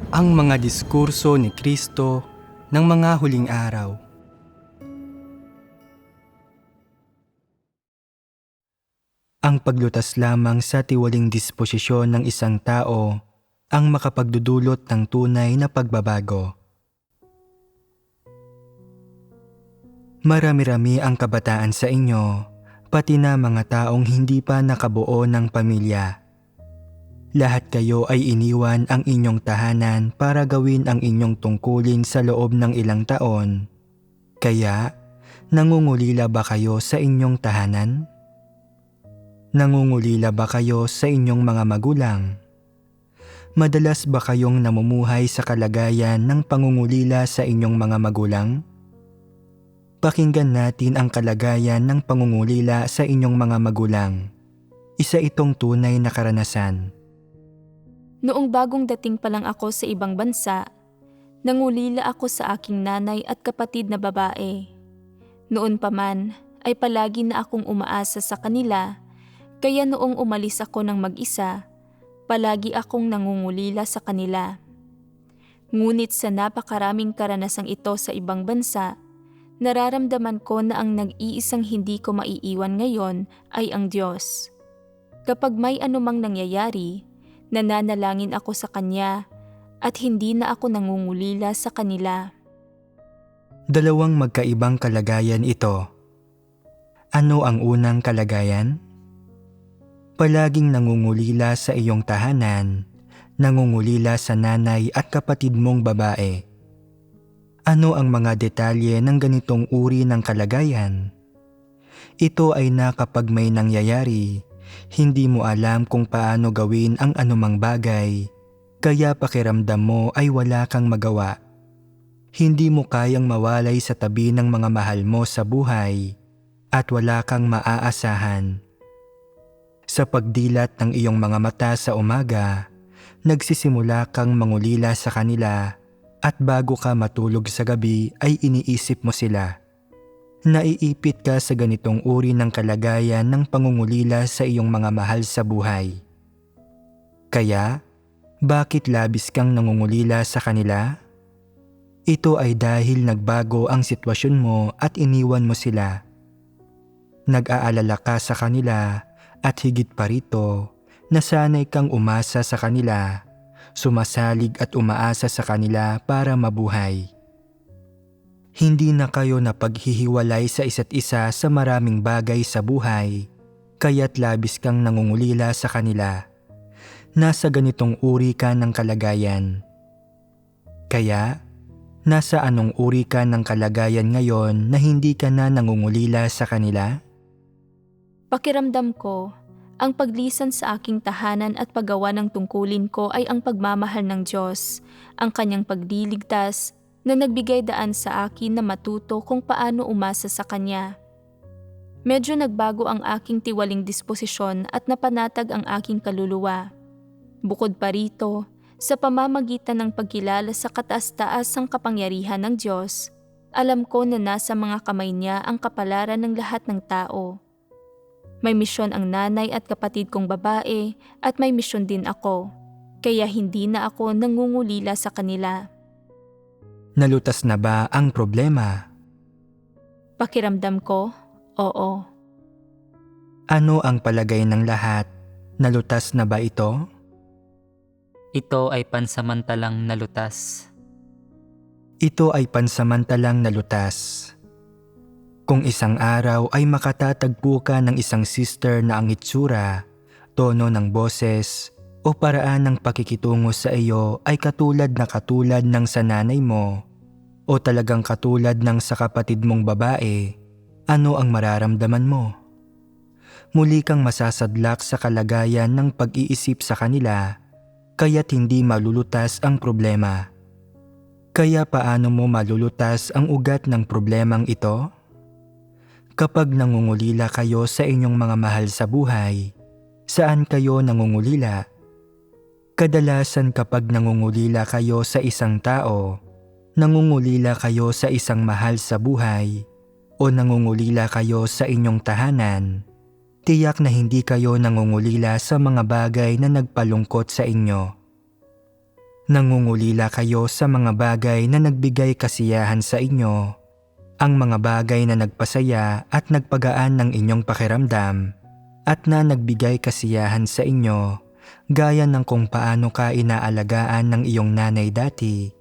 Ang mga diskurso ni Kristo ng mga huling araw. Ang paglutas lamang sa tiwaling disposisyon ng isang tao ang makapagdudulot ng tunay na pagbabago. Marami-rami ang kabataan sa inyo, pati na mga taong hindi pa nakabuo ng pamilya. Lahat kayo ay iniwan ang inyong tahanan para gawin ang inyong tungkulin sa loob ng ilang taon. Kaya, nangungulila ba kayo sa inyong tahanan? Nangungulila ba kayo sa inyong mga magulang? Madalas ba kayong namumuhay sa kalagayan ng pangungulila sa inyong mga magulang? Pakinggan natin ang kalagayan ng pangungulila sa inyong mga magulang. Isa itong tunay na karanasan. Noong bagong dating pa lang ako sa ibang bansa, nangulila ako sa aking nanay at kapatid na babae. Noon pa man ay palagi na akong umaasa sa kanila, kaya noong umalis ako ng mag-isa, palagi akong nangungulila sa kanila. Ngunit sa napakaraming karanasang ito sa ibang bansa, nararamdaman ko na ang nag-iisang hindi ko maiiwan ngayon ay ang Diyos. Kapag may anumang nangyayari, nananalangin ako sa Kanya at hindi na ako nangungulila sa kanila. Dalawang magkaibang kalagayan ito. Ano ang unang kalagayan? Palaging nangungulila sa iyong tahanan, nangungulila sa nanay at kapatid mong babae. Ano ang mga detalye ng ganitong uri ng kalagayan? Ito ay na kapag may nangyayari, hindi mo alam kung paano gawin ang anumang bagay, kaya pakiramdam mo ay wala kang magawa. Hindi mo kayang mawalay sa tabi ng mga mahal mo sa buhay at wala kang maaasahan. Sa pagdilat ng iyong mga mata sa umaga, nagsisimula kang mangulila sa kanila at bago ka matulog sa gabi ay iniisip mo sila. Naiipit ka sa ganitong uri ng kalagayan ng pangungulila sa iyong mga mahal sa buhay. Kaya, bakit labis kang nangungulila sa kanila? Ito ay dahil nagbago ang sitwasyon mo at iniwan mo sila. Nag-aalala ka sa kanila at higit pa rito, nasanay kang umasa sa kanila, sumasalig at umaasa sa kanila para mabuhay. Hindi na kayo napaghihiwalay sa isa't isa sa maraming bagay sa buhay, kaya't labis kang nangungulila sa kanila. Nasa ganitong uri ka ng kalagayan. Kaya, nasa anong uri ka ng kalagayan ngayon na hindi ka na nangungulila sa kanila? Pakiramdam ko, ang paglisan sa aking tahanan at paggawa ng tungkulin ko ay ang pagmamahal ng Diyos, ang Kanyang pagliligtas, na nagbigay daan sa akin na matuto kung paano umasa sa Kanya. Medyo nagbago ang aking tiwaling disposisyon at napanatag ang aking kaluluwa. Bukod pa rito, sa pamamagitan ng pagkilala sa kataas-taasang kapangyarihan ng Diyos, alam ko na nasa mga kamay niya ang kapalaran ng lahat ng tao. May misyon ang nanay at kapatid kong babae at may misyon din ako, kaya hindi na ako nangungulila sa kanila. Nalutas na ba ang problema? Pakiramdam ko, oo. Ano ang palagay ng lahat? Nalutas na ba ito? Ito ay pansamantalang nalutas. Ito ay pansamantalang nalutas. Kung isang araw ay makatatagpo ka ng isang sister na ang itsura, tono ng boses, o paraan ng pakikitungo sa iyo ay katulad ng sa nanay mo, o talagang katulad ng sa kapatid mong babae, ano ang mararamdaman mo? Muli kang masasadlak sa kalagayan ng pag-iisip sa kanila, kaya't hindi malulutas ang problema. Kaya paano mo malulutas ang ugat ng problemang ito? Kapag nangungulila kayo sa inyong mga mahal sa buhay, saan kayo nangungulila? Kadalasan kapag nangungulila kayo sa isang tao, nangungulila kayo sa isang mahal sa buhay, o nangungulila kayo sa inyong tahanan, tiyak na hindi kayo nangungulila sa mga bagay na nagpalungkot sa inyo. Nangungulila kayo sa mga bagay na nagbigay kasiyahan sa inyo, ang mga bagay na nagpasaya at nagpagaan ng inyong pakiramdam at na nagbigay kasiyahan sa inyo, gaya ng kung paano ka inaalagaan ng iyong nanay dati,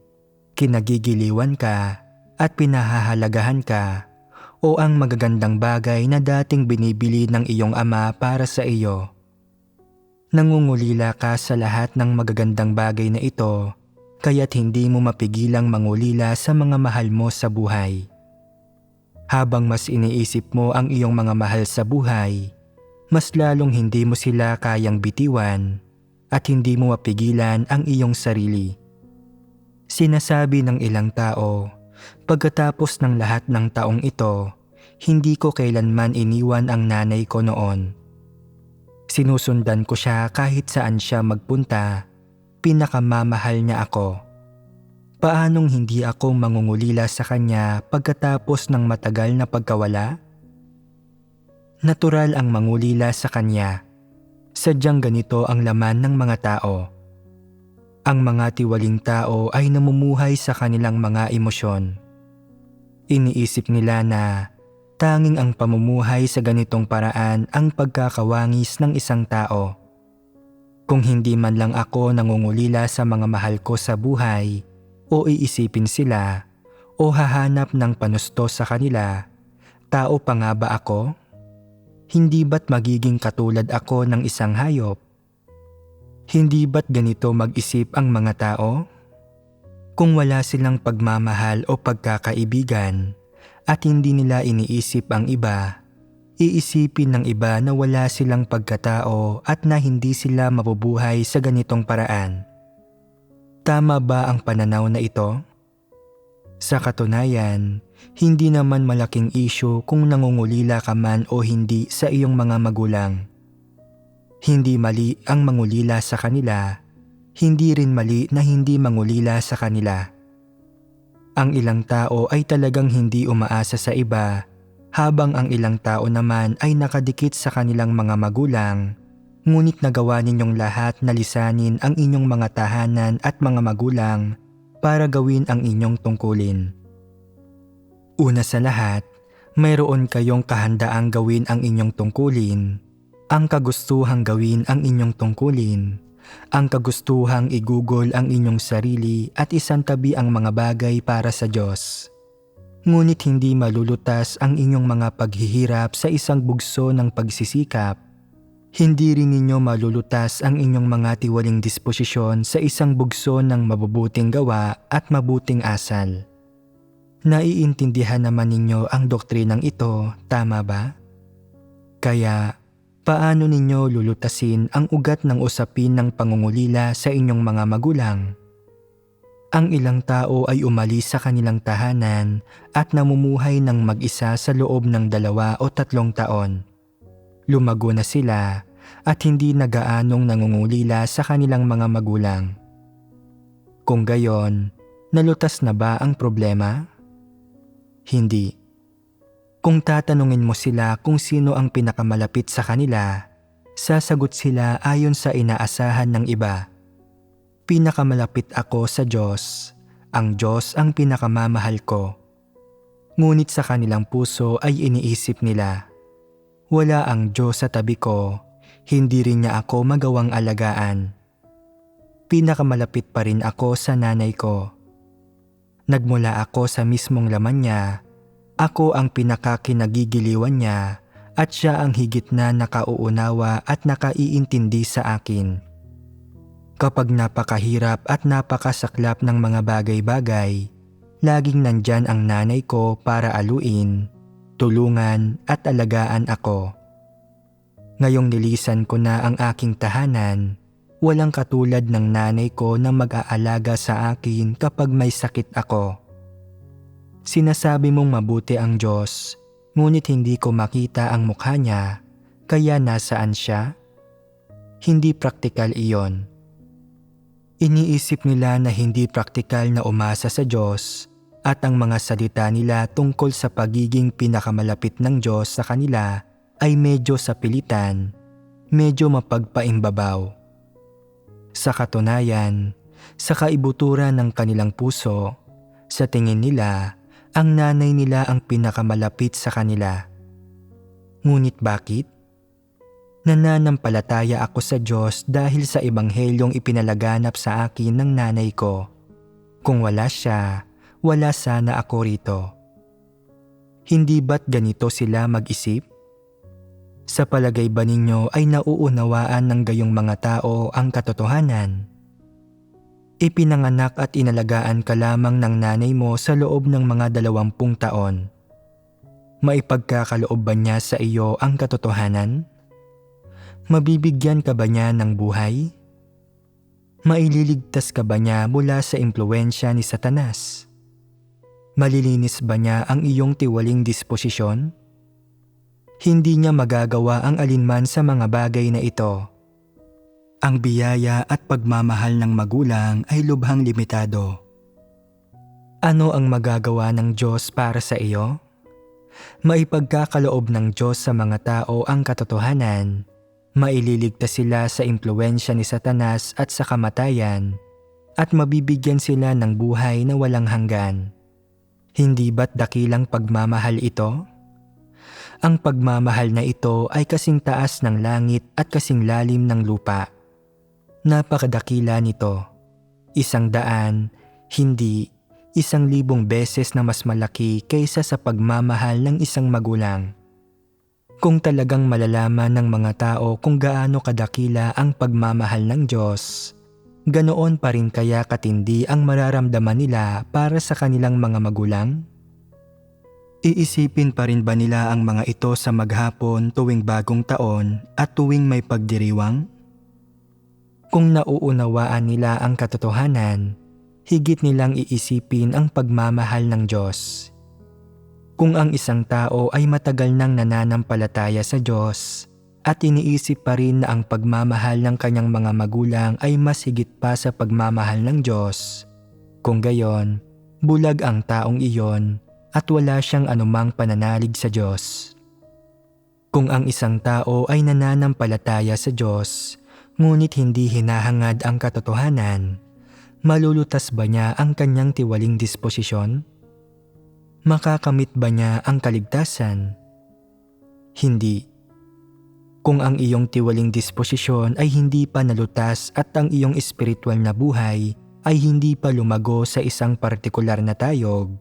kinagigiliwan ka at pinahahalagahan ka, o ang magagandang bagay na dating binibili ng iyong ama para sa iyo. Nangungulila ka sa lahat ng magagandang bagay na ito, kaya't hindi mo mapigilang mangulila sa mga mahal mo sa buhay. Habang mas iniisip mo ang iyong mga mahal sa buhay, mas lalong hindi mo sila kayang bitiwan at hindi mo mapigilan ang iyong sarili. Sinasabi ng ilang tao, pagkatapos ng lahat ng taong ito, hindi ko kailanman iniwan ang nanay ko noon. Sinusundan ko siya kahit saan siya magpunta, pinakamamahal niya ako. Paanong hindi ako mangungulila sa kanya pagkatapos ng matagal na pagkawala? Natural ang mangulila sa kanya. Sadyang ganito ang laman ng mga tao. Ang mga tiwaling tao ay namumuhay sa kanilang mga emosyon. Iniisip nila na tanging ang pamumuhay sa ganitong paraan ang pagkakawangis ng isang tao. Kung hindi man lang ako nangungulila sa mga mahal ko sa buhay, o iisipin sila, o hahanap ng panusto sa kanila, tao pa nga ba ako? Hindi ba't magiging katulad ako ng isang hayop? Hindi ba't ganito mag-isip ang mga tao? Kung wala silang pagmamahal o pagkakaibigan, at hindi nila iniisip ang iba, iisipin ng iba na wala silang pagkatao at na hindi sila mabubuhay sa ganitong paraan. Tama ba ang pananaw na ito? Sa katunayan, hindi naman malaking issue kung nangungulila ka man o hindi sa iyong mga magulang. Hindi mali ang mangulila sa kanila, hindi rin mali na hindi mangulila sa kanila. Ang ilang tao ay talagang hindi umaasa sa iba, habang ang ilang tao naman ay nakadikit sa kanilang mga magulang, ngunit nagawa ninyong lahat na lisanin ang inyong mga tahanan at mga magulang para gawin ang inyong tungkulin. Una sa lahat, mayroon kayong kahandaang gawin ang inyong tungkulin, ang kagustuhang gawin ang inyong tungkulin, ang kagustuhang igugol ang inyong sarili at isantabi ang mga bagay para sa Diyos. Ngunit hindi malulutas ang inyong mga paghihirap sa isang bugso ng pagsisikap. Hindi rin ninyo malulutas ang inyong mga tiwaling disposisyon sa isang bugso ng mabubuting gawa at mabuting asal. Naiintindihan naman ninyo ang doktrinang ito, tama ba? Kaya, paano ninyo lulutasin ang ugat ng usapin ng pangungulila sa inyong mga magulang? Ang ilang tao ay umalis sa kanilang tahanan at namumuhay ng mag-isa sa loob ng 2 o 3 taon. Lumago na sila at hindi na gaanong nangungulila sa kanilang mga magulang. Kung gayon, nalutas na ba ang problema? Hindi. Kung tatanungin mo sila kung sino ang pinakamalapit sa kanila, sasagot sila ayon sa inaasahan ng iba. Pinakamalapit ako sa Diyos, ang Diyos ang pinakamamahal ko. Ngunit sa kanilang puso ay iniisip nila, wala ang Diyos sa tabi ko, hindi rin niya ako magawang alagaan. Pinakamalapit pa rin ako sa nanay ko. Nagmula ako sa mismong laman niya, ako ang pinakakinagigiliwan niya at siya ang higit na nakauunawa at nakaiintindi sa akin. Kapag napakahirap at napakasaklap ng mga bagay-bagay, laging nandyan ang nanay ko para aluin, tulungan at alagaan ako. Ngayong nilisan ko na ang aking tahanan, walang katulad ng nanay ko na mag-aalaga sa akin kapag may sakit ako. Sinasabi mong mabuti ang Diyos, ngunit hindi ko makita ang mukha niya, kaya nasaan siya? Hindi praktikal iyon. Iniisip nila na hindi praktikal na umasa sa Diyos at ang mga salita nila tungkol sa pagiging pinakamalapit ng Diyos sa kanila ay medyo sapilitan, medyo mapagpaimbabaw. Sa katunayan, Sa kaibuturan ng kanilang puso, sa tingin nila, ang nanay nila ang pinakamalapit sa kanila. Ngunit bakit? Nananampalataya ako sa Diyos dahil sa ebanghelyong ipinalaganap sa akin ng nanay ko. Kung wala siya, wala sana ako rito. Hindi ba't ganito sila mag-isip? Sa palagay ba ninyo ay nauunawaan ng gayong mga tao ang katotohanan? Ipinanganak at inalagaan ka lamang ng nanay mo sa loob ng mga 20 taon. Maipagkakaloob ba niya sa iyo ang katotohanan? Mabibigyan ka ba niya ng buhay? Maililigtas ka ba niya mula sa impluwensya ni Satanas? Malilinis ba niya ang iyong tiwaling disposisyon? Hindi niya magagawa ang alinman sa mga bagay na ito. Ang biyaya at pagmamahal ng magulang ay lubhang limitado. Ano ang magagawa ng Diyos para sa iyo? Maipagkakaloob ng Diyos sa mga tao ang katotohanan. Maililigtas sila sa impluwensya ni Satanas at sa kamatayan, at mabibigyan sila ng buhay na walang hanggan. Hindi ba't dakilang pagmamahal ito? Ang pagmamahal na ito ay kasing taas ng langit at kasing lalim ng lupa. Napakadakila nito. 100, hindi 1,000 beses na mas malaki kaysa sa pagmamahal ng isang magulang. Kung talagang malalaman ng mga tao kung gaano kadakila ang pagmamahal ng Diyos, ganoon pa rin kaya katindi ang mararamdaman nila para sa kanilang mga magulang? Iisipin pa rin ba nila ang mga ito sa maghapon tuwing bagong taon at tuwing may pagdiriwang? Kung nauunawaan nila ang katotohanan, higit nilang iisipin ang pagmamahal ng Diyos. Kung ang isang tao ay matagal nang nananampalataya sa Diyos at iniisip pa rin na ang pagmamahal ng kanyang mga magulang ay mas higit pa sa pagmamahal ng Diyos, kung gayon, bulag ang taong iyon at wala siyang anumang pananalig sa Diyos. Kung ang isang tao ay nananampalataya sa Diyos, ngunit hindi hinahangad ang katotohanan, malulutas ba niya ang kanyang tiwaling disposisyon? Makakamit ba niya ang kaligtasan? Hindi. Kung ang iyong tiwaling disposisyon ay hindi pa nalutas at ang iyong espiritual na buhay ay hindi pa lumago sa isang partikular na tayog,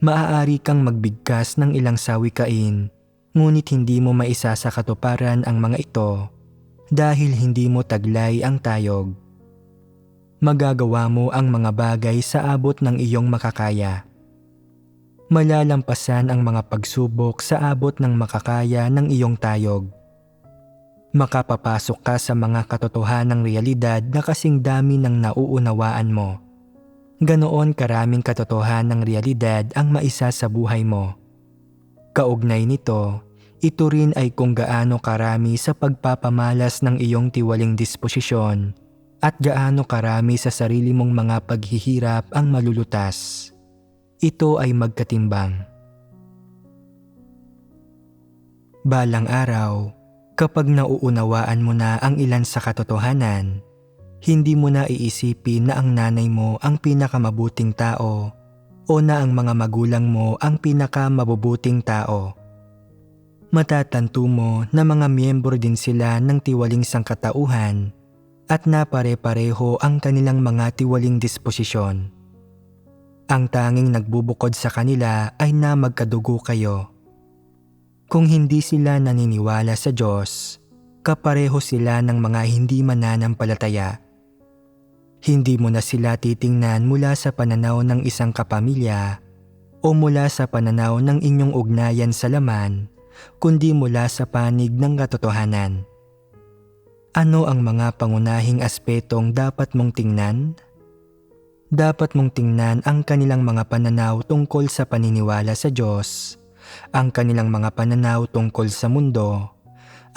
maaari kang magbigkas ng ilang sawikain, ngunit hindi mo maisa sa katuparan ang mga ito dahil hindi mo taglay ang tayog. Magagawa mo ang mga bagay sa abot ng iyong makakaya. Malalampasan ang mga pagsubok sa abot ng makakaya ng iyong tayog. Makapapasok ka sa mga katotohanang realidad na kasing dami ng nauunawaan mo. Ganoon karaming katotohanang realidad ang maisa sa buhay mo. Kaugnay nito, ito rin ay kung gaano karami sa pagpapamalas ng iyong tiwaling disposisyon at gaano karami sa sarili mong mga paghihirap ang malulutas. Ito ay magkatimbang. Balang araw, kapag nauunawaan mo na ang ilan sa katotohanan, hindi mo na iisipin na ang nanay mo ang pinakamabuting tao o na ang mga magulang mo ang pinakamabubuting tao. Matatanto mo na mga miyembro din sila ng tiwaling sangkatauhan at na pare-pareho ang kanilang mga tiwaling disposisyon. Ang tanging nagbubukod sa kanila ay na magkadugo kayo. Kung hindi sila naniniwala sa Diyos, kapareho sila ng mga hindi mananampalataya. Hindi mo na sila titingnan mula sa pananaw ng isang kapamilya o mula sa pananaw ng inyong ugnayan sa laman, kundi mula sa panig ng katotohanan. Ano ang mga pangunahing aspetong dapat mong tingnan? Dapat mong tingnan ang kanilang mga pananaw tungkol sa paniniwala sa Diyos, ang kanilang mga pananaw tungkol sa mundo,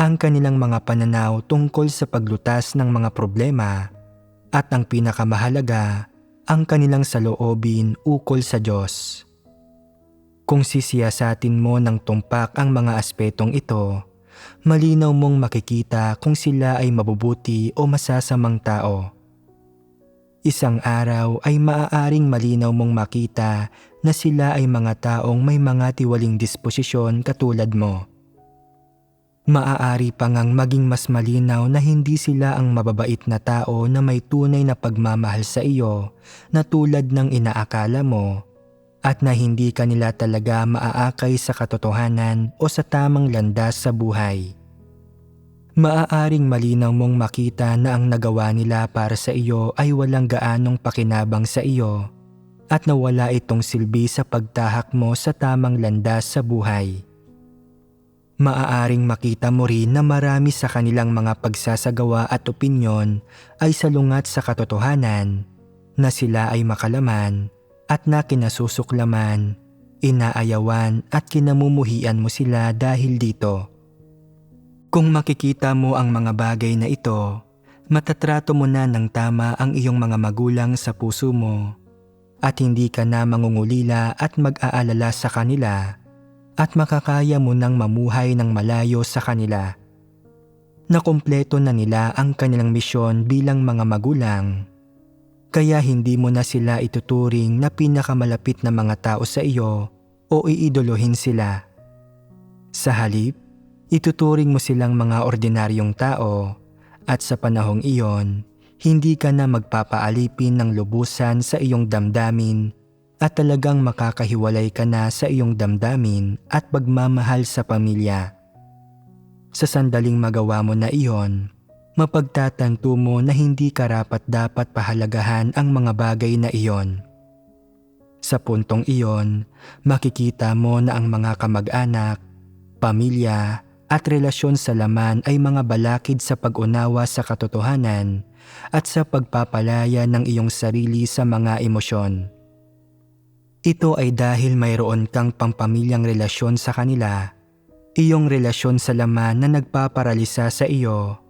ang kanilang mga pananaw tungkol sa paglutas ng mga problema, at ang pinakamahalaga, ang kanilang saloobin ukol sa Diyos. Kung sisiyasatin mo ng tumpak ang mga aspetong ito, malinaw mong makikita kung sila ay mabubuti o masasamang tao. Isang araw ay maaaring malinaw mong makita na sila ay mga taong may mga tiwaling disposisyon katulad mo. Maaari pa ngang maging mas malinaw na hindi sila ang mababait na tao na may tunay na pagmamahal sa iyo na tulad ng inaakala mo, at na hindi ka nila talaga maaakay sa katotohanan o sa tamang landas sa buhay. Maaaring malinaw mong makita na ang nagawa nila para sa iyo ay walang gaanong pakinabang sa iyo at nawala itong silbi sa pagtahak mo sa tamang landas sa buhay. Maaaring makita mo rin na marami sa kanilang mga pagsasagawa at opinyon ay salungat sa katotohanan, na sila ay makalaman at na kinasusuklaman, inaayawan at kinamumuhian mo sila dahil dito. Kung makikita mo ang mga bagay na ito, matatrato mo na ng tama ang iyong mga magulang sa puso mo at hindi ka na mangungulila at mag-aalala sa kanila at makakaya mo nang mamuhay ng malayo sa kanila. Nakumpleto na nila ang kanilang misyon bilang mga magulang, kaya hindi mo na sila ituturing na pinakamalapit na mga tao sa iyo o iidolohin sila. Sa halip, ituturing mo silang mga ordinaryong tao at sa panahong iyon, hindi ka na magpapaalipin ng lubusan sa iyong damdamin at talagang makakahiwalay ka na sa iyong damdamin at pagmamahal sa pamilya. Sa sandaling magawa mo na iyon, mapagtatanto mo na hindi karapat-dapat pahalagahan ang mga bagay na iyon. Sa puntong iyon, makikita mo na ang mga kamag-anak, pamilya at relasyon sa laman ay mga balakid sa pag-unawa sa katotohanan at sa pagpapalaya ng iyong sarili sa mga emosyon. Ito ay dahil mayroon kang pampamilyang relasyon sa kanila, iyong relasyon sa laman na nagpaparalisa sa iyo,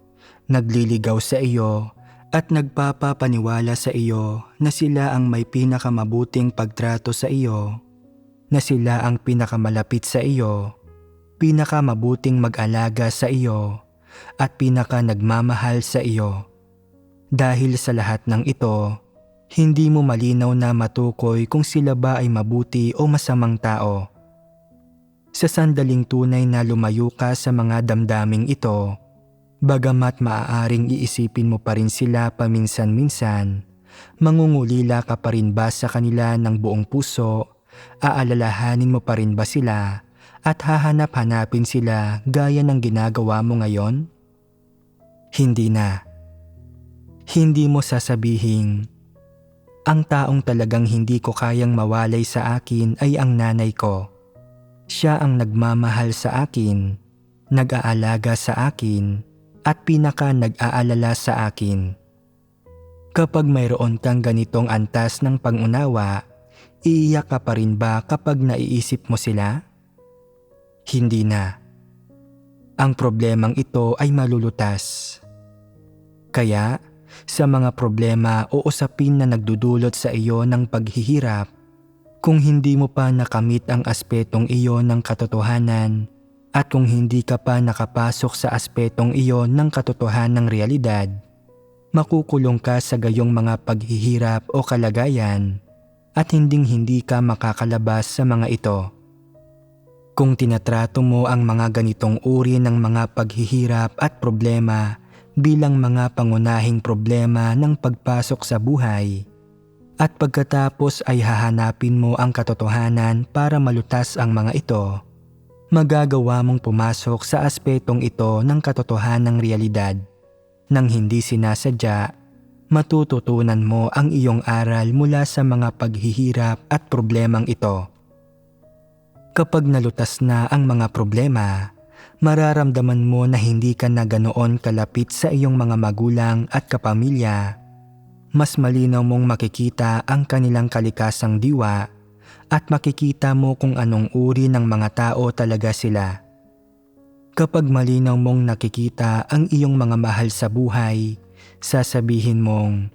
nagliligaw sa iyo, at nagpapapaniwala sa iyo na sila ang may pinakamabuting pagtrato sa iyo, na sila ang pinakamalapit sa iyo, pinakamabuting mag-alaga sa iyo, at pinaka nagmamahal sa iyo. Dahil sa lahat ng ito, hindi mo malinaw na matukoy kung sila ba ay mabuti o masamang tao. Sa sandaling tunay na lumayo ka sa mga damdaming ito, bagamat maaaring iisipin mo pa rin sila paminsan-minsan, mangungulila ka pa rin ba sa kanila ng buong puso, aalalahanin mo pa rin ba sila, at hahanap-hanapin sila gaya ng ginagawa mo ngayon? Hindi na. Hindi mo sasabihin, ang taong talagang hindi ko kayang mawalay sa akin ay ang nanay ko. Siya ang nagmamahal sa akin, nag-aalaga sa akin, at pinaka nag-aalala sa akin. Kapag mayroon kang ganitong antas ng pang-unawa, iiyak ka pa rin ba kapag naiisip mo sila? Hindi na. Ang problemang ito ay malulutas. Kaya, sa mga problema o usapin na nagdudulot sa iyo ng paghihirap, kung hindi mo pa nakamit ang aspetong iyon ng katotohanan at kung hindi ka pa nakapasok sa aspetong iyon ng katotohanang realidad, makukulong ka sa gayong mga paghihirap o kalagayan at hinding-hindi ka makakalabas sa mga ito. Kung tinatrato mo ang mga ganitong uri ng mga paghihirap at problema bilang mga pangunahing problema ng pagpasok sa buhay, at pagkatapos ay hahanapin mo ang katotohanan para malutas ang mga ito, magagawa mong pumasok sa aspetong ito ng katotohanang realidad. Nang hindi sinasadya, matututunan mo ang iyong aral mula sa mga paghihirap at problemang ito. Kapag nalutas na ang mga problema, mararamdaman mo na hindi ka na ganoon kalapit sa iyong mga magulang at kapamilya. Mas malinaw mong makikita ang kanilang kalikasang diwa at makikita mo kung anong uri ng mga tao talaga sila. Kapag malinaw mong nakikita ang iyong mga mahal sa buhay, sasabihin mong,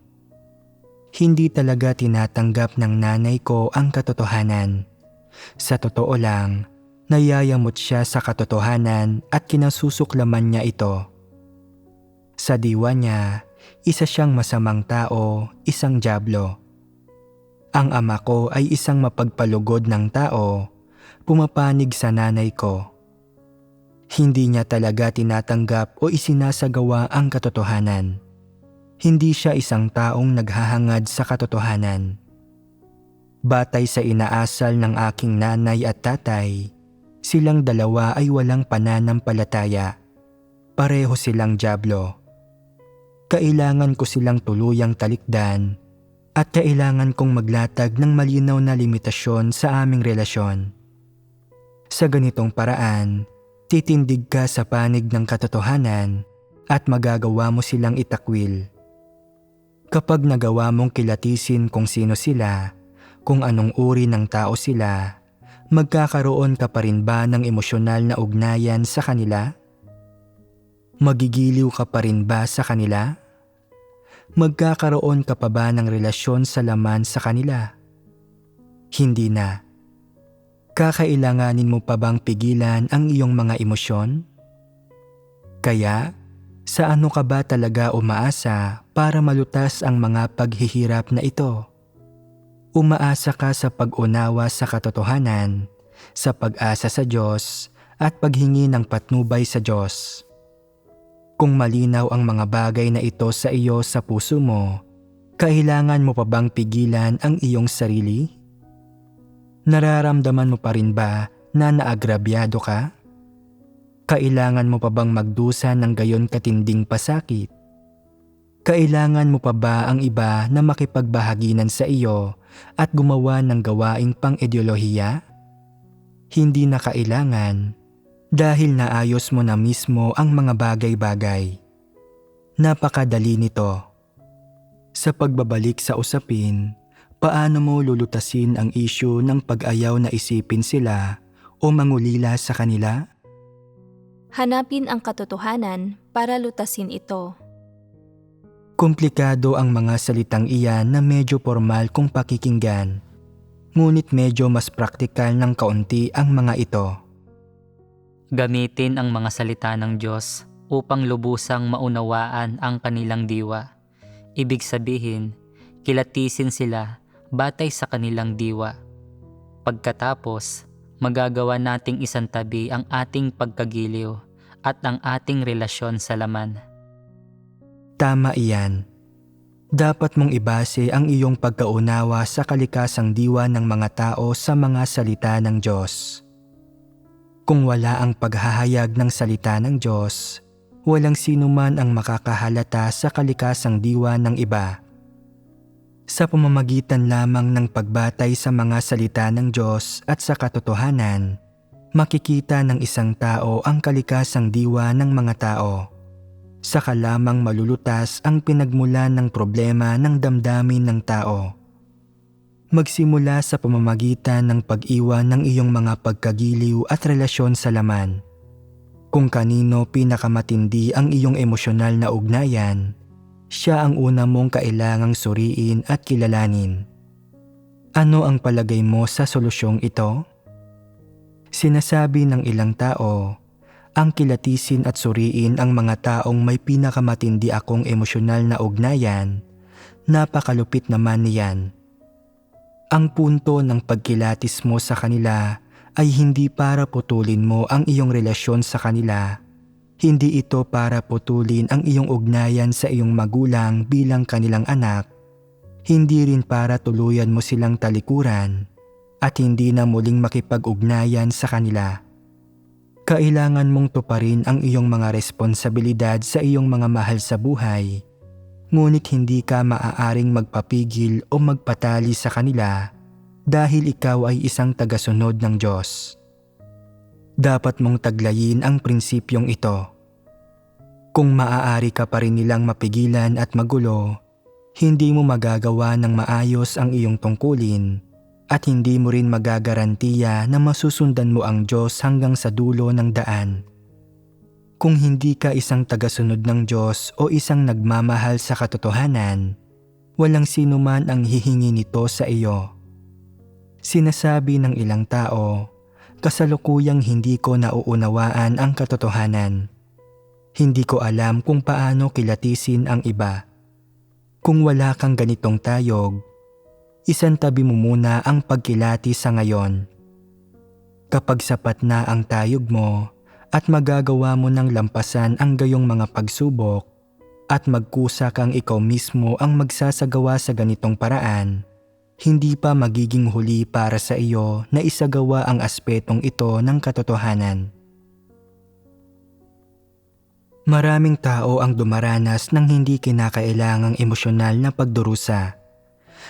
hindi talaga tinatanggap ng nanay ko ang katotohanan. Sa totoo lang, nayayamot siya sa katotohanan at kinasusuklaman niya ito. Sa diwa niya, Isa siyang masamang tao, isang dyablo. Ang ama ko ay isang mapagpalugod ng tao, pumapanig sa nanay ko. Hindi niya talaga tinatanggap o isinasagawa ang katotohanan. Hindi siya isang taong naghahangad sa katotohanan. Batay sa inaasal ng aking nanay at tatay, silang dalawa ay walang pananampalataya. Pareho silang dyablo. Kailangan ko silang tuluyang talikdan at kailangan kong maglatag ng malinaw na limitasyon sa aming relasyon. Sa ganitong paraan, titindig ka sa panig ng katotohanan at magagawa mo silang itakwil. Kapag nagawa mong kilatisin kung sino sila, kung anong uri ng tao sila, magkakaroon ka pa rin ba ng emosyonal na ugnayan sa kanila? Magigiliw ka pa rin ba sa kanila? Magkakaroon ka pa ba ng relasyon sa laman sa kanila? Hindi na. Kakailanganin mo pa bang pigilan ang iyong mga emosyon? Kaya, sa ano ka ba talaga umaasa para malutas ang mga paghihirap na ito? Umaasa ka sa pag-unawa sa katotohanan, sa pag-asa sa Diyos, at paghingi ng patnubay sa Diyos. Kung malinaw ang mga bagay na ito sa iyo sa puso mo, kailangan mo pa bang pigilan ang iyong sarili? Nararamdaman mo pa rin ba na naagrabyado ka? Kailangan mo pa bang magdusa ng gayon katinding pasakit? Kailangan mo pa ba ang iba na makipagbahaginan sa iyo at gumawa ng gawaing pang-ideolohiya? Hindi na kailangan. Dahil naayos mo na mismo ang mga bagay-bagay. Napakadali nito. Sa pagbabalik sa usapin, paano mo lulutasin ang issue ng pag-ayaw na isipin sila o mangulila sa kanila? Hanapin ang katotohanan para lutasin ito. Komplikado ang mga salitang iyan na medyo formal kung pakikinggan, ngunit medyo mas praktikal ng kaunti ang mga ito. Gamitin ang mga salita ng Diyos upang lubusang maunawaan ang kanilang diwa. Ibig sabihin, kilatisin sila batay sa kanilang diwa. Pagkatapos, magagawa nating isantabi ang ating pagkagiliw at ang ating relasyon sa laman. Tama iyan. Dapat mong ibase ang iyong pagkaunawa sa kalikasang diwa ng mga tao sa mga salita ng Diyos. Kung wala ang paghahayag ng salita ng Diyos, walang sino man ang makakahalata sa kalikasang diwa ng iba. Sa pamamagitan lamang ng pagbatay sa mga salita ng Diyos at sa katotohanan, makikita ng isang tao ang kalikasang diwa ng mga tao. Saka lamang malulutas ang pinagmulan ng problema ng damdamin ng tao. Magsimula sa pamamagitan ng pag-iwan ng iyong mga pagkagiliw at relasyon sa laman. Kung kanino pinakamatindi ang iyong emosyonal na ugnayan, siya ang una mong kailangang suriin at kilalanin. Ano ang palagay mo sa solusyong ito? Sinasabi ng ilang tao, ang kilatisin at suriin ang mga taong may pinakamatindi akong emosyonal na ugnayan, napakalupit naman niyan. Ang punto ng pagkilatis mo sa kanila ay hindi para putulin mo ang iyong relasyon sa kanila. Hindi ito para putulin ang iyong ugnayan sa iyong magulang bilang kanilang anak. Hindi rin para tuluyan mo silang talikuran at hindi na muling makipag-ugnayan sa kanila. Kailangan mong tuparin ang iyong mga responsibilidad sa iyong mga mahal sa buhay. Ngunit hindi ka maaaring magpapigil o magpatali sa kanila dahil ikaw ay isang tagasunod ng Diyos. Dapat mong taglayin ang prinsipyong ito. Kung maaari ka pa rin nilang mapigilan at magulo, hindi mo magagawa ng maayos ang iyong tungkulin at hindi mo rin magagarantiya na masusundan mo ang Diyos hanggang sa dulo ng daan. Kung hindi ka isang tagasunod ng Diyos o isang nagmamahal sa katotohanan, walang sino man ang hihingi nito sa iyo. Sinasabi ng ilang tao, kasalukuyang hindi ko nauunawaan ang katotohanan. Hindi ko alam kung paano kilatisin ang iba. Kung wala kang ganitong tayog, isantabi mo muna ang pagkilati sa ngayon. Kapag sapat na ang tayog mo at magagawa mo ng lampasan ang gayong mga pagsubok at magkusa kang ikaw mismo ang magsasagawa sa ganitong paraan, hindi pa magiging huli para sa iyo na isagawa ang aspetong ito ng katotohanan. Maraming tao ang dumaranas ng hindi kinakailangang emosyonal na pagdurusa.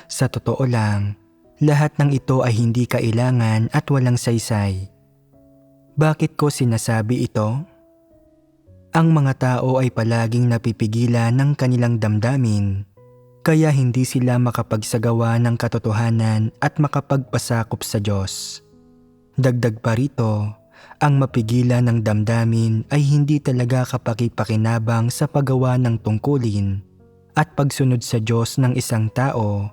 Sa totoo lang, lahat ng ito ay hindi kailangan at walang saysay. Bakit ko sinasabi ito? Ang mga tao ay palaging napipigilan ng kanilang damdamin, kaya hindi sila makapagsagawa ng katotohanan at makapagpasakop sa Diyos. Dagdag pa rito, ang mapigilan ng damdamin ay hindi talaga kapaki-pakinabang sa paggawa ng tungkulin at pagsunod sa Diyos ng isang tao,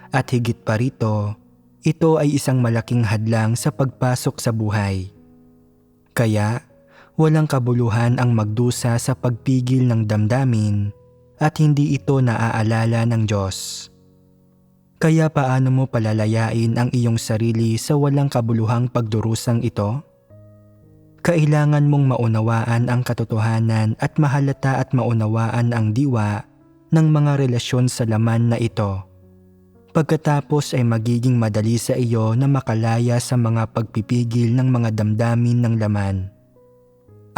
at higit pa rito, ito ay isang malaking hadlang sa pagpasok sa buhay. Kaya, walang kabuluhan ang magdusa sa pagpigil ng damdamin at hindi ito naaalala ng Diyos. Kaya paano mo palalayain ang iyong sarili sa walang kabuluhang pagdurusang ito? Kailangan mong maunawaan ang katotohanan at mahalata at maunawaan ang diwa ng mga relasyon sa laman na ito. Pagkatapos ay magiging madali sa iyo na makalaya sa mga pagpipigil ng mga damdamin ng laman.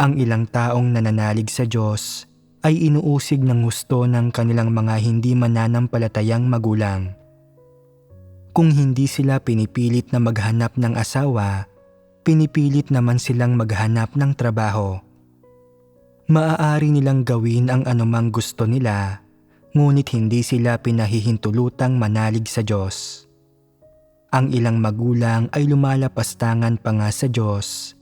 Ang ilang taong nananalig sa Diyos ay inuusig ng husto ng kanilang mga hindi mananampalatayang magulang. Kung hindi sila pinipilit na maghanap ng asawa, pinipilit naman silang maghanap ng trabaho. Maaari nilang gawin ang anumang gusto nila, ngunit hindi sila pinahihintulutang manalig sa Diyos. Ang ilang magulang ay lumalapastangan pa nga sa Diyos,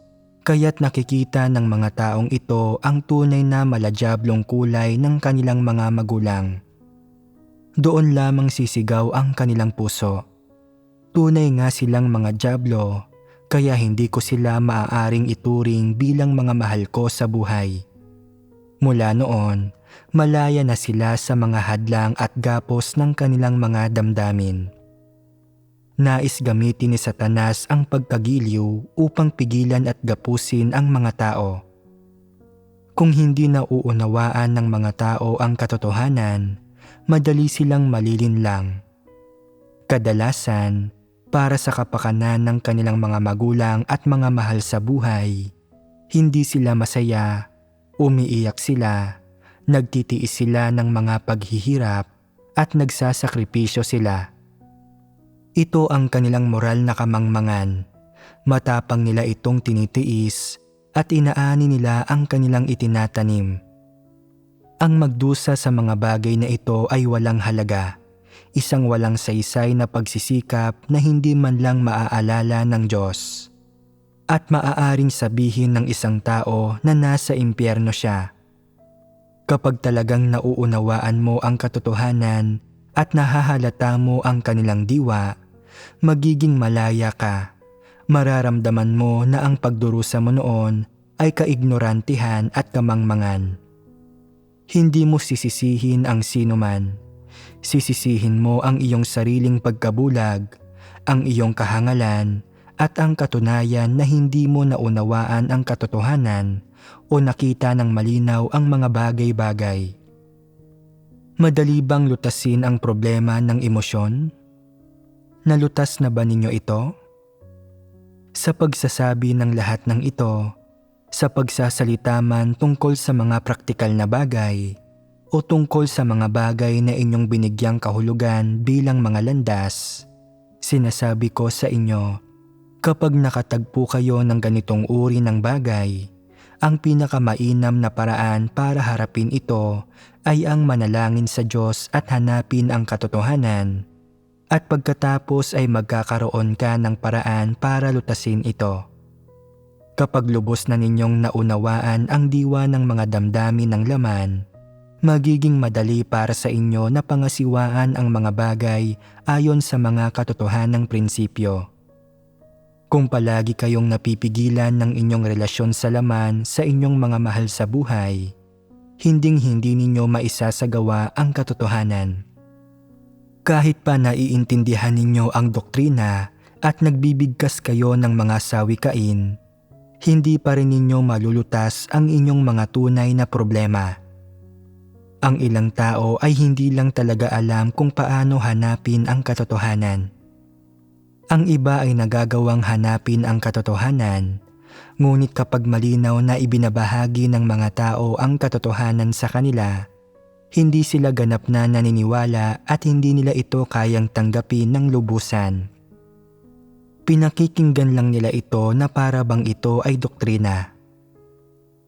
kaya't nakikita ng mga taong ito ang tunay na maladiablong kulay ng kanilang mga magulang. Doon lamang sisigaw ang kanilang puso. Tunay nga silang mga diablo, kaya hindi ko sila maaaring ituring bilang mga mahal ko sa buhay. Mula noon, malaya na sila sa mga hadlang at gapos ng kanilang mga damdamin. Nais gamitin ni Satanas ang pagkagiliw upang pigilan at gapusin ang mga tao. Kung hindi nauunawaan ng mga tao ang katotohanan, madali silang malilinlang. Kadalasan, para sa kapakanan ng kanilang mga magulang at mga mahal sa buhay, hindi sila masaya, umiiyak sila, nagtitiis sila ng mga paghihirap at nagsasakripisyo sila. Ito ang kanilang moral na kamangmangan. Matapang nila itong tinitiis at inaani nila ang kanilang itinatanim. Ang magdusa sa mga bagay na ito ay walang halaga. Isang walang saysay na pagsisikap na hindi man lang maaalala ng Diyos. At maaaring sabihin ng isang tao na nasa impyerno siya. Kapag talagang nauunawaan mo ang katotohanan at nahahalata mo ang kanilang diwa, magiging malaya ka. Mararamdaman mo na ang pagdurusa mo noon ay kaignorantihan at kamangmangan. Hindi mo sisisihin ang sinuman. Sisisihin mo ang iyong sariling pagkabulag, ang iyong kahangalan, at ang katunayan na hindi mo naunawaan ang katotohanan o nakita ng malinaw ang mga bagay-bagay. Madali bang lutasin ang problema ng emosyon? Nalutas na ba ninyo ito? Sa pagsasabi ng lahat ng ito, sa pagsasalita man tungkol sa mga praktikal na bagay, o tungkol sa mga bagay na inyong binigyang kahulugan bilang mga landas, sinasabi ko sa inyo, kapag nakatagpo kayo ng ganitong uri ng bagay, ang pinakamainam na paraan para harapin ito ay ang manalangin sa Diyos at hanapin ang katotohanan, at pagkatapos ay magkakaroon ka ng paraan para lutasin ito. Kapag lubos na ninyong naunawaan ang diwa ng mga damdamin ng laman, magiging madali para sa inyo na pangasiwaan ang mga bagay ayon sa mga katotohanang prinsipyo. Kung palagi kayong napipigilan ng inyong relasyon sa laman sa inyong mga mahal sa buhay, hinding-hindi ninyo maisasagawa ang katotohanan. Kahit pa naiintindihan ninyo ang doktrina at nagbibigkas kayo ng mga sawikain, hindi pa rin ninyo malulutas ang inyong mga tunay na problema. Ang ilang tao ay hindi lang talaga alam kung paano hanapin ang katotohanan. Ang iba ay nagagawang hanapin ang katotohanan, ngunit kapag malinaw na ibinabahagi ng mga tao ang katotohanan sa kanila, hindi sila ganap na naniniwala at hindi nila ito kayang tanggapin ng lubusan. Pinakikinggan lang nila ito na para bang ito ay doktrina.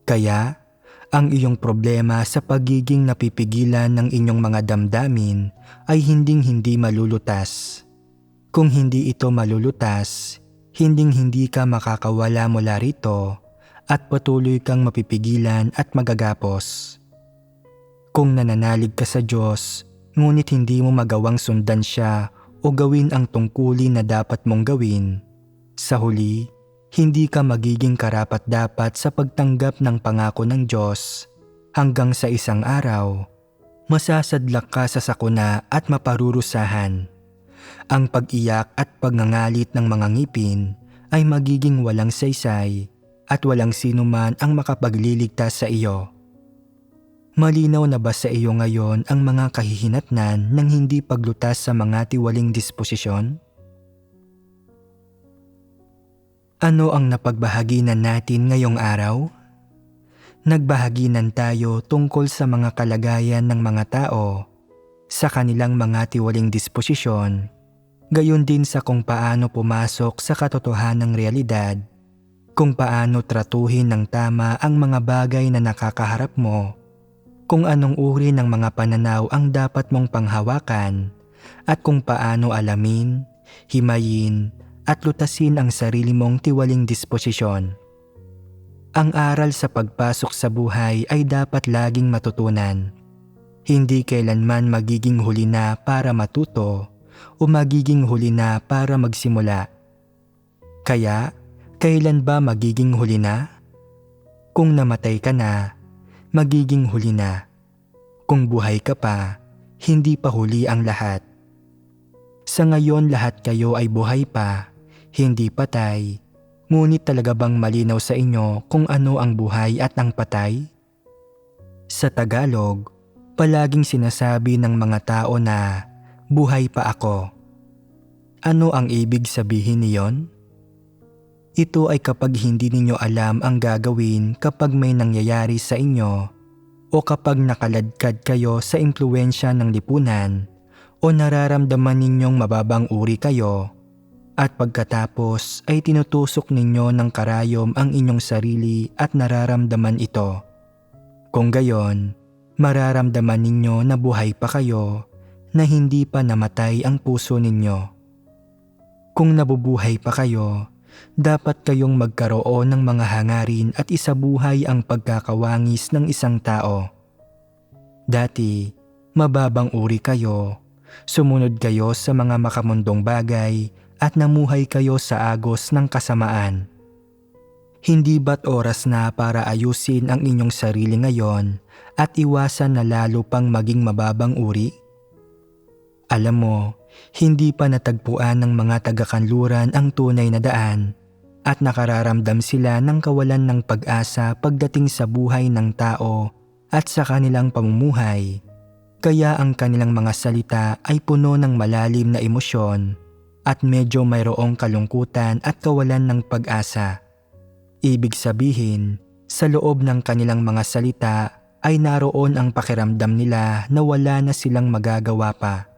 Kaya, ang iyong problema sa pagiging napipigilan ng inyong mga damdamin ay hinding-hindi malulutas. Kung hindi ito malulutas, hinding-hindi ka makakawala mula rito at patuloy kang mapipigilan at magagapos. Kung nananalig ka sa Diyos, ngunit hindi mo magawang sundan siya o gawin ang tungkulin na dapat mong gawin, sa huli, hindi ka magiging karapat-dapat sa pagtanggap ng pangako ng Diyos hanggang sa isang araw, masasadlak ka sa sakuna at maparurusahan. Ang pag-iyak at pagngangalit ng mga ngipin ay magiging walang saysay at walang sinuman ang makapagliligtas sa iyo. Malinaw na ba sa iyo ngayon ang mga kahihinatnan ng hindi paglutas sa mga tiwaling disposisyon? Ano ang napagbahaginan natin ngayong araw? Nagbahaginan tayo tungkol sa mga kalagayan ng mga tao, sa kanilang mga tiwaling disposisyon, gayon din sa kung paano pumasok sa katotohanang realidad, kung paano tratuhin ng tama ang mga bagay na nakakaharap mo, kung anong uri ng mga pananaw ang dapat mong panghawakan, at kung paano alamin, himayin, at lutasin ang sarili mong tiwaling disposisyon. Ang aral sa pagpasok sa buhay ay dapat laging matutunan. Hindi kailanman magiging huli na para matuto o magiging huli na para magsimula. Kaya, kailan ba magiging huli na? Kung namatay ka na, magiging huli na. Kung buhay ka pa, hindi pa huli ang lahat. Sa ngayon lahat kayo ay buhay pa, hindi patay. Ngunit talaga bang malinaw sa inyo kung ano ang buhay at ang patay? Sa Tagalog, palaging sinasabi ng mga tao na buhay pa ako. Ano ang ibig sabihin niyon? Ito ay kapag hindi ninyo alam ang gagawin kapag may nangyayari sa inyo o kapag nakaladkad kayo sa impluwensya ng lipunan o nararamdaman ninyong mababang uri kayo at pagkatapos ay tinutusok ninyo ng karayom ang inyong sarili at nararamdaman ito. Kung gayon, mararamdaman ninyo na buhay pa kayo na hindi pa namatay ang puso ninyo. Kung nabubuhay pa kayo, dapat kayong magkaroon ng mga hangarin at isabuhay ang pagkakawangis ng isang tao. Dati, mababang uri kayo, sumunod kayo sa mga makamundong bagay at namuhay kayo sa agos ng kasamaan. Hindi ba't oras na para ayusin ang inyong sarili ngayon at iwasan na lalo pang maging mababang uri? Alam mo, hindi pa natagpuan ng mga taga-kanluran ang tunay na daan at nakararamdam sila ng kawalan ng pag-asa pagdating sa buhay ng tao at sa kanilang pamumuhay. Kaya ang kanilang mga salita ay puno ng malalim na emosyon at medyo mayroong kalungkutan at kawalan ng pag-asa. Ibig sabihin, sa loob ng kanilang mga salita ay naroon ang pakiramdam nila na wala na silang magagawa pa.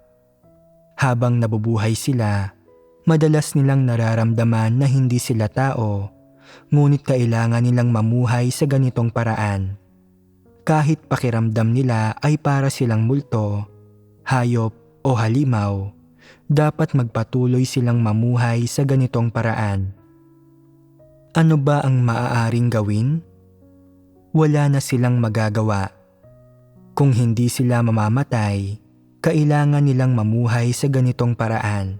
Habang nabubuhay sila, madalas nilang nararamdaman na hindi sila tao, ngunit kailangan nilang mamuhay sa ganitong paraan. Kahit pakiramdam nila ay para silang multo, hayop o halimaw, dapat magpatuloy silang mamuhay sa ganitong paraan. Ano ba ang maaaring gawin? Wala na silang magagawa. Kung hindi sila mamamatay, kailangan nilang mamuhay sa ganitong paraan.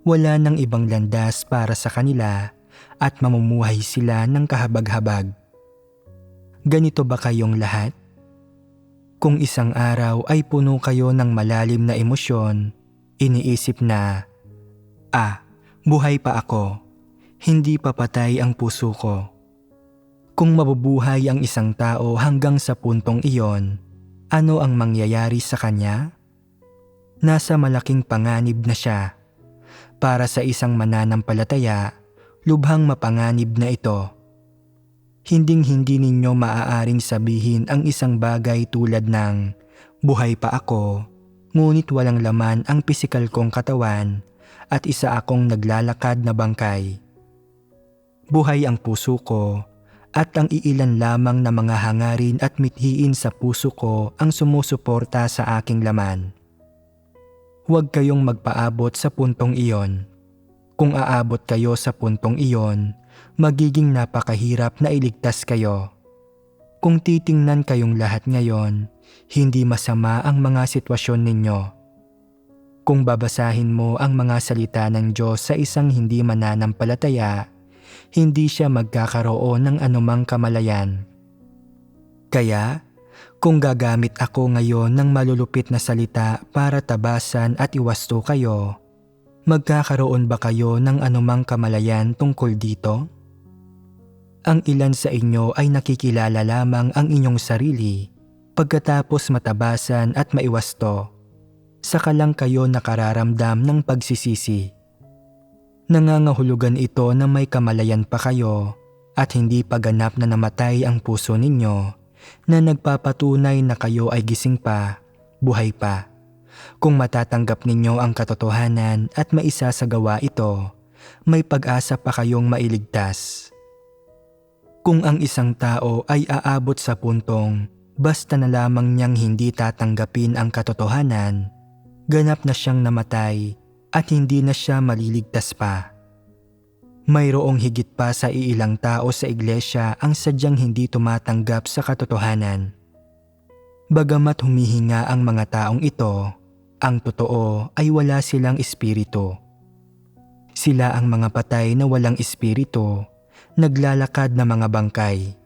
Wala nang ibang landas para sa kanila at mamumuhay sila ng kahabag-habag. Ganito ba kayong lahat? Kung isang araw ay puno kayo ng malalim na emosyon, Iniisip na, buhay pa ako. Hindi pa patay ang puso ko. Kung mabubuhay ang isang tao hanggang sa puntong iyon, ano ang mangyayari sa kanya? Nasa malaking panganib na siya. Para sa isang mananampalataya, lubhang mapanganib na ito. Hinding-hindi ninyo maaaring sabihin ang isang bagay tulad ng, buhay pa ako, ngunit walang laman ang pisikal kong katawan at isa akong naglalakad na bangkay. Buhay ang puso ko at ang iilan lamang na mga hangarin at mithiin sa puso ko ang sumusuporta sa aking laman. Huwag kayong magpaabot sa puntong iyon. Kung aabot kayo sa puntong iyon, magiging napakahirap na iligtas kayo. Kung titingnan kayong lahat ngayon, hindi masama ang mga sitwasyon ninyo. Kung babasahin mo ang mga salita ng Diyos sa isang hindi mananampalataya, hindi siya magkakaroon ng anumang kamalayan. Kaya, kung gagamit ako ngayon ng malulupit na salita para tabasan at iwasto kayo, magkakaroon ba kayo ng anumang kamalayan tungkol dito? Ang ilan sa inyo ay nakikilala lamang ang inyong sarili pagkatapos matabasan at maiwasto. Saka lang kayo nakararamdam ng pagsisisi. Nangangahulugan ito na may kamalayan pa kayo at hindi pa ganap na namatay ang puso ninyo na nagpapatunay na kayo ay gising pa, buhay pa. Kung matatanggap ninyo ang katotohanan at maisasagawa ito, may pag-asa pa kayong mailigtas. Kung ang isang tao ay aabot sa puntong basta na lamang niyang hindi tatanggapin ang katotohanan, ganap na siyang namatay at hindi na siya maliligtas pa. Mayroong higit pa sa iilang tao sa iglesia ang sadyang hindi tumatanggap sa katotohanan. Bagamat humihinga ang mga taong ito, ang totoo ay wala silang espiritu. Sila ang mga patay na walang espiritu, naglalakad na mga bangkay.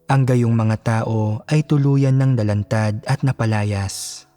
Ang gayong mga tao ay tuluyan ng nalantad at napalayas.